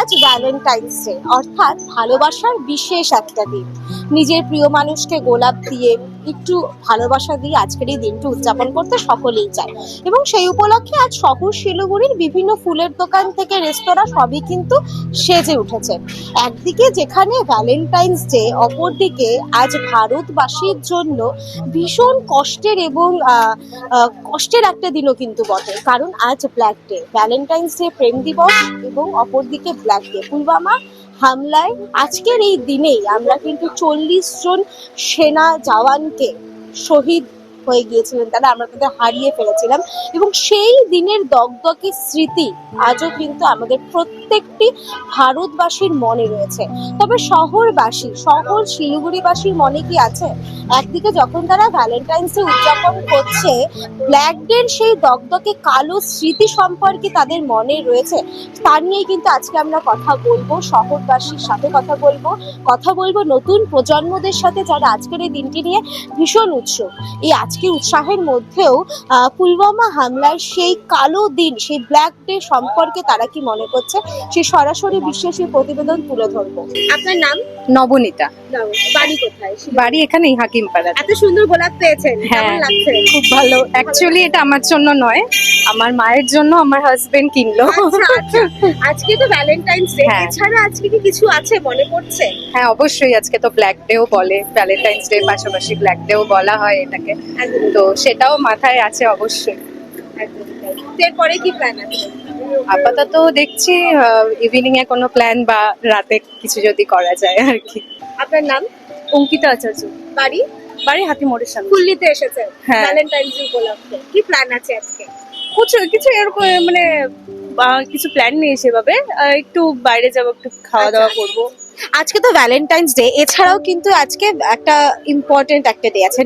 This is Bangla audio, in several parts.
আজ ভ্যালেন্টাইন্স ডে, অর্থাৎ ভালোবাসার বিশেষ একটা দিন। নিজের প্রিয় মানুষকে গোলাপ দিয়ে একটু ভালোবাসা দিয়ে আজকের এই দিনটি উদযাপন করতে সকলেই চায়, এবং সেই উপলক্ষে আজ শহর শিলিগুড়ির বিভিন্ন ফুলের দোকান থেকে রেস্তোরাঁ সবই কিন্তু সেজে উঠেছে। একদিকে যেখানে ভ্যালেন্টাইন্স ডে, অপরদিকে আজ ভারতবাসীর জন্য ভীষণ কষ্টের এবং কষ্টের একটা দিনও কিন্তু বটে, কারণ আজ ব্ল্যাক ডে। ভ্যালেন্টাইন্স ডে প্রেম দিবস এবং অপরদিকে ব্ল্যাক ডে। পুলওয়ামা হামলায় আজকের এই দিনেই আমরা কিন্তু 40 জন সেনা জওয়ানকে শহীদ হয়ে গিয়েছিলেন তারা, আমরা তাদের হারিয়ে ফেলেছিলাম, এবং সেই দিনের দগদগে স্মৃতি আজও কিন্তু আমাদের প্রত্যেকটি ভারতবাসীর মনে রয়েছে। তবে শহর শিলিগুড়িবাসীর মনে কি আছে? একদিকে যখন তারা ভ্যালেন্টাইন্স ডে উদযাপন করছে, ব্ল্যাক ডের সেই দগদগে কালো স্মৃতি সম্পর্কে তাদের মনে রয়েছে। তা নিয়ে কিন্তু আজকে আমরা কথা বলবো, শহরবাসীর সাথে কথা বলবো নতুন প্রজন্মদের সাথে, যারা আজকের এই দিনটি নিয়ে ভীষণ উৎসুক। এই আজকের উৎসাহের মধ্যেও পুলওয়ামা হামলার সেই কালো দিন, সেই ব্ল্যাক ডে সম্পর্কে তারা কি মনে করছে, সেই সরাসরি বিশেষ এই প্রতিবেদন তুলে ধরবো। আপনার নাম? নবনীতা। বাড়ি কোথায়? বাড়ি এখানেই হাকিমপাড়া। এত সুন্দর গোলাপ পেয়েছেন, হ্যাঁ, কেমন লাগছে? খুব ভালো। অ্যাকচুয়ালি এটা আমার জন্য নয়, আমার মায়ের জন্য আমার হাজবেন্ড কিনলো। আচ্ছা, আচ্ছা। আজকে তো ভ্যালেন্টাইন্স ডে, হ্যাঁ। এছাড়া আজকে কি কিছু আছে মনে পড়ছে? হ্যাঁ, অবশ্যই। আজকে তো ব্ল্যাক ডেও বলে, ভ্যালেন্টাইন্স ডে পাশাপাশি ব্ল্যাক ডেও বলা হয় এটাকে, তো সেটাও মাথায় আছে অবশ্যই। এরপরে কি প্ল্যান আছে? আপাতত দেখছি ইভিনিং এ কোনো প্ল্যান বা রাতে কিছু যদি করা যায় আর কি। আপনার নাম? অঙ্কিতা আচার্য। বাড়ি? বাড়ি হাতিমোড়ের সামনে। ফুল্লিতে এসেছেন হ্যাঁ। ভ্যালেন্টাইন্স ডে উপলক্ষে, কি প্ল্যান আছে আজকে? কিছু এরকম মানে কিছু প্ল্যান নেই সেভাবে, একটু বাইরে যাবো, একটু খাওয়া দাওয়া করবো। আজকে তো ভ্যালেন্টাইন্স ডে, এছাড়াও কিন্তু আজকে একটা ইম্পর্টেন্ট একটা ডে আছে।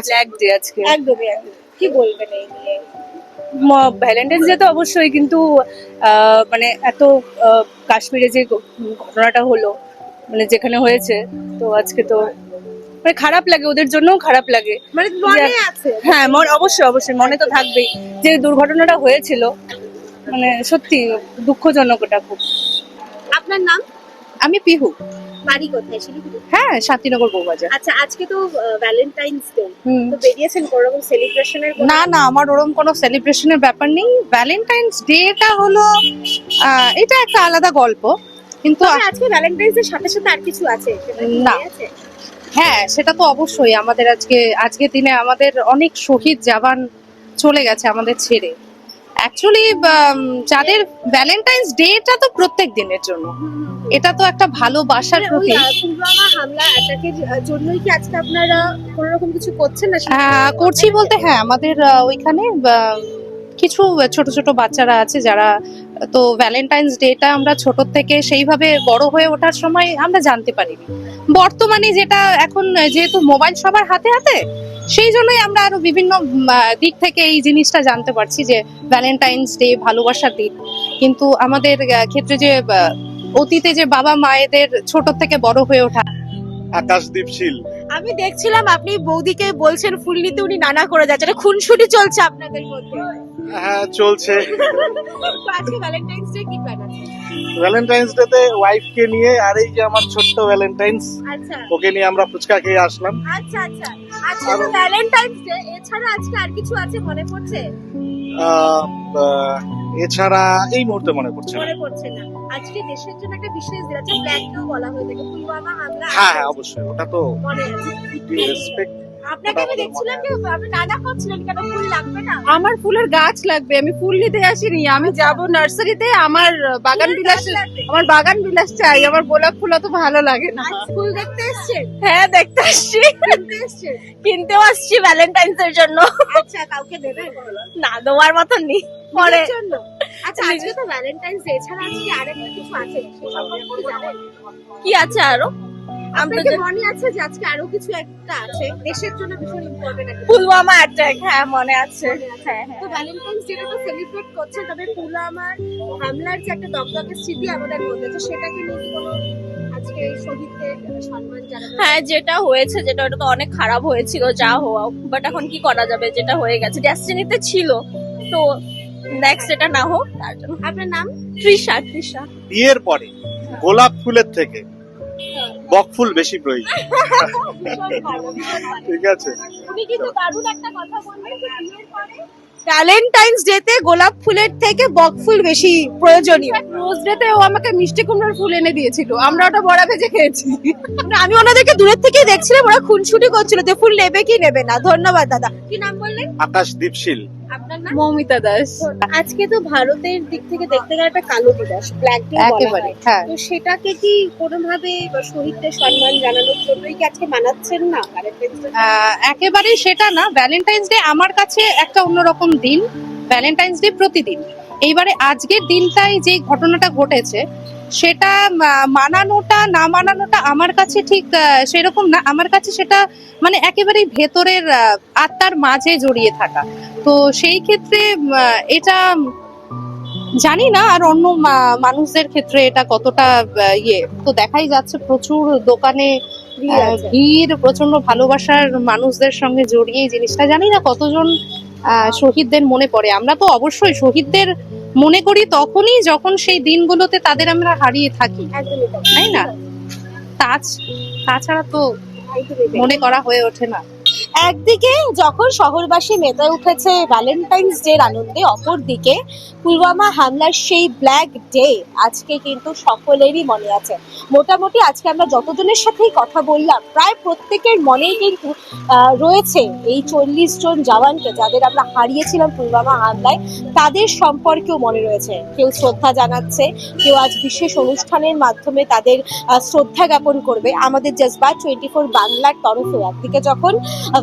ব্ল্যাক ডে আজকে। একদমই কি বলবেন এই নিয়ে? ভ্যালেন্টাইন্স ডে তো অবশ্যই, কিন্তু মানে এত কাশ্মীরে যে ঘটনাটা হলো, মানে যেখানে হয়েছে, তো আজকে তো মানে খারাপ লাগে, ওদের জন্যও খারাপ লাগে। মানে মনে আছে? হ্যাঁ, অবশ্যই মনে তো থাকবেই, যে দুর্ঘটনাটা হয়েছিল, মানে সত্যি দুঃখজনক ওটা খুব। আপনার নাম? আমি পিহু। বাড়ি কোথায়? শিলিগুড়ি? হ্যাঁ, শান্তিনগর বউবাজার। আচ্ছা, আজকে তো ভ্যালেন্টাইন্স ডে, হুম। তো বেরিয়েছেন কোনো রকম সেলিব্রেশনের? না, আমার ওরকম কোনো সেলিব্রেশনের ব্যাপার নেই। ভ্যালেন্টাইন্স ডেটা হলো এটা একটা আলাদা গল্প, কিন্তু আজকে ভ্যালেন্টাইন্স এর সাথে সাথে আর কিছু আছে? না। হ্যাঁ, সেটা তো অবশ্যই। আমাদের আজকে দিনে আমাদের অনেক শহীদ জওয়ান চলে গেছে আমাদের ছেড়ে। অ্যাকচুয়ালি যাদের ভ্যালেন্টাইন্স ডেটা তো প্রত্যেক দিনের জন্য, এটা তো একটা ভালোবাসার প্রতীক। পুলওয়ামা হামলা অ্যাটাকের জন্যই কি আজকে আপনারা কোনো রকম কিছু করছেন না? করছি বলতে, হ্যাঁ, আমাদের ওইখানে কিছু ছোট ছোট বাচ্চারা আছে যারা, তো ভ্যালেন্টাইন্স ডেটা আমরা ছোট থেকে সেইভাবে বড় হয়ে ওঠার সময় আমরা জানতে পারিনি। বর্তমানে যেটা এখন, যেহেতু মোবাইল সবার হাতে হাতে, সেই জন্যই আমরা আরো বিভিন্ন দিক থেকে এই জিনিসটা জানতে পারছি যে ভ্যালেন্টাইন্স ডে ভালোবাসার দিন। কিন্তু আমাদের ক্ষেত্রে যে অতীতে যে বাবা মায়েদের ছোট থেকে বড় হয়ে ওঠা। আকাশদীপ শীল। আমি দেখছিলাম আপনি বৌদিকে বলছেন ফুল নিতে, উনি নানা করে যাচ্ছে, এটা খুনসুটি চলছে আপনাদের মধ্যে। হ্যাঁ, চলছে। তো আজকে ভ্যালেন্টাইন্স ডে কি প্ল্যান আছে? ভ্যালেন্টাইন্স ডে তে ওয়াইফ কে নিয়ে, আর এই যে আমার ছোট্ট ভ্যালেন্টাইন্স, আচ্ছা ওকে নিয়ে আমরা ফুচকা খেয়ে আসলাম। আচ্ছা আচ্ছা। আজকে তো ভ্যালেন্টাইন্স ডে, এছাড়া আজকে আর কিছু আছে মনে পড়ছে? এছাড়া এই মুহূর্তে মনে পড়ছে না। মনে পড়ছে না। আজকে দেশের জন্য একটা বিশেষ দিন আছে, ব্ল্যাক ডেও বলা হয়ে থাকে, পুলওয়ামা হামলা। হ্যাঁ, অবশ্যই, ওটা তো মনে আছে। রেসপেক্ট। আপনাকে আমি দেখছিলাম যে আপনি নানা করছিলেন, কেন ফুল লাগবে না? আমার ফুলের গাছ লাগবে, আমি ফুল নিতে আসিনি, আমি যাব নার্সারিতে। আমার বাগান বিলাস চাই, আমার গোলাপ ফুল অত ভালো লাগে না। ফুল দেখতে এসেছেন? হ্যাঁ, দেখতে আসছি, কিনতে এসেছেন? কিনতেও আসছি ভ্যালেন্টাইন্স এর জন্য। আচ্ছা, কাউকে দেবেন? না, দেওয়ার মতন নেই, পরে। নিজের জন্য? আচ্ছা, আজকে তো ভ্যালেন্টাইন্স ডে, এছাড়া আজকে আরেকটা কিছু আছে, সেই সম্পর্কে কি জানেন? কি আছে আরো? আপনাকে মনে আছে যে আজকে আরো কিছু একটা আছে দেশের জন্য ভীষণ ইম্পর্টেন্ট একটা? পুলওয়ামা অ্যাটাক, হ্যাঁ মনে আছে। হ্যাঁ, তো ভ্যালেন্টাইন্স ডেটা তো সেলিব্রেট করছে, তবে পুলওয়ামার হামলার যে একটা দগদগে স্মৃতি আমাদের মধ্যে, তো সেটাকে নিয়ে কি কোনো আজকে শহীদদের সম্মান জানানো? হ্যাঁ, যেটা হয়েছে, ওটা তো অনেক খারাপ হয়েছিল, যা হওয়া, বাট এখন কি করা যাবে, যেটা হয়ে গেছে ডেস্টিনিতে ছিল, তো নেক্সট এটা না হোক তার জন্য। আপনার নাম? তৃষা। বিয়ের পরে গোলাপ ফুলের থেকে বকফুল বেশি প্রয়োজন। ঠিক আছে। উনি কিন্তু দারুণ একটা কথা বললেন যে বিয়ের পরে ভ্যালেন্টাইন্স ডেতে গোলাপ ফুলের থেকে বকফুল বেশি প্রয়োজনীয়। রোজ ডেতে ও আমাকে মিষ্টি কুমড়োর ফুল এনে দিয়েছিল, আমরা ওটা বড়া ভেজে খেয়েছি। মানে আমি ওনাদেরকে দূরের থেকেই দেখছিলাম, ওরা খুনসুটি করছিল যে ফুল নেবে কি নেবে না। ধন্যবাদ দাদা। কি নাম বললেন? আকাশ দীপশীল। আপনার নাম? মৌমিতা দাস। আজকে তো ভারতের দিক থেকে দেখতে গেলে একটা কালো দিবস, ব্ল্যাক ডে বলা একেবারে, হয়। হ্যাঁ। তো সেটাকে কি কোনোভাবে শহীদদের সম্মান জানানোর জন্যই কি আজকে মানাচ্ছেন না ভ্যালেন্টাইন্স ডে? একেবারেই সেটা না, ভ্যালেন্টাইন্স ডে আমার কাছে একটা অন্যরকম দিন। ভ্যালেন্টাইন্স ডে প্রতিদিন, এইবারে আজকের দিনটাই যে ঘটনাটা ঘটেছে সেটা মানানোটা না মানানোটা আমার কাছে ঠিক সেরকম না। আমার কাছে সেটা মানে একেবারেই ভেতরের আত্মার মাঝে জড়িয়ে থাকা। তো সেই ক্ষেত্রে এটা জানি না আর অন্য মানুষদের ক্ষেত্রে এটা কতটা ইয়ে। তো দেখাই যাচ্ছে প্রচুর দোকানে ভিড়, প্রচন্ড ভালোবাসার মানুষদের সঙ্গে জড়িয়ে এই জিনিসটা। জানি না কতজন শহীদদের মনে পড়ে। আমরা তো অবশ্যই শহীদদের মনে করি তখনই যখন সেই দিনগুলোতে তাদের আমরা হারিয়ে থাকি, একদমই তাই না? তাছাড়া তো একদমই তাই। মনে করা হয়ে ওঠে না। একদিকে যখন শহরবাসী মেতে উঠেছে ভ্যালেন্টাইন্স ডে আনন্দে, অপরদিকে পুলওয়ামা হামলার সেই ব্ল্যাক ডে আজকে কিন্তু সকলেরই মনে আছে। মোটামুটি আজকে আমরা যতজনের সাথেই কথা বললাম প্রায় প্রত্যেকের মনেই কিন্তু রয়েছে এই 40 জন জওয়ানকে যাদের আমরা হারিয়েছিলাম পুলওয়ামা হামলায়, তাদের সম্পর্কেও মনে রয়েছে। কেউ শ্রদ্ধা জানাচ্ছে, কেউ আজ বিশেষ অনুষ্ঠানের মাধ্যমে তাদের শ্রদ্ধা জ্ঞাপন করবে। আমাদের জজবাত 24 বাংলার তরফে একদিকে যখন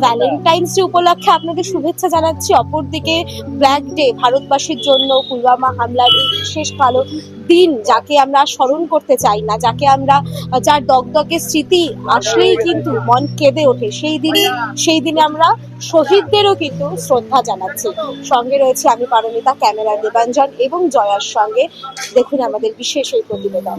ভ্যালেন্টাইন্স ডে উপলক্ষে আপনাদের শুভেচ্ছা জানাচ্ছি, অপরদিকে ব্ল্যাক ডে ভারতবাসীর জন্য পুলওয়ামা হামলার এই বিশেষ কালো দিন, যাকে আমরা স্মরণ করতে চাই না, যাকে আমরা যার দগদগে স্মৃতি আসলেই কিন্তু মন কেঁদে ওঠে, সেই দিনে আমরা শহীদদেরও কিন্তু শ্রদ্ধা জানাচ্ছি। সঙ্গে রয়েছে আমি পারমিতা, ক্যামেরা দেবাঞ্জন এবং জয়ার সঙ্গে। দেখুন আমাদের বিশেষ এই প্রতিবেদন।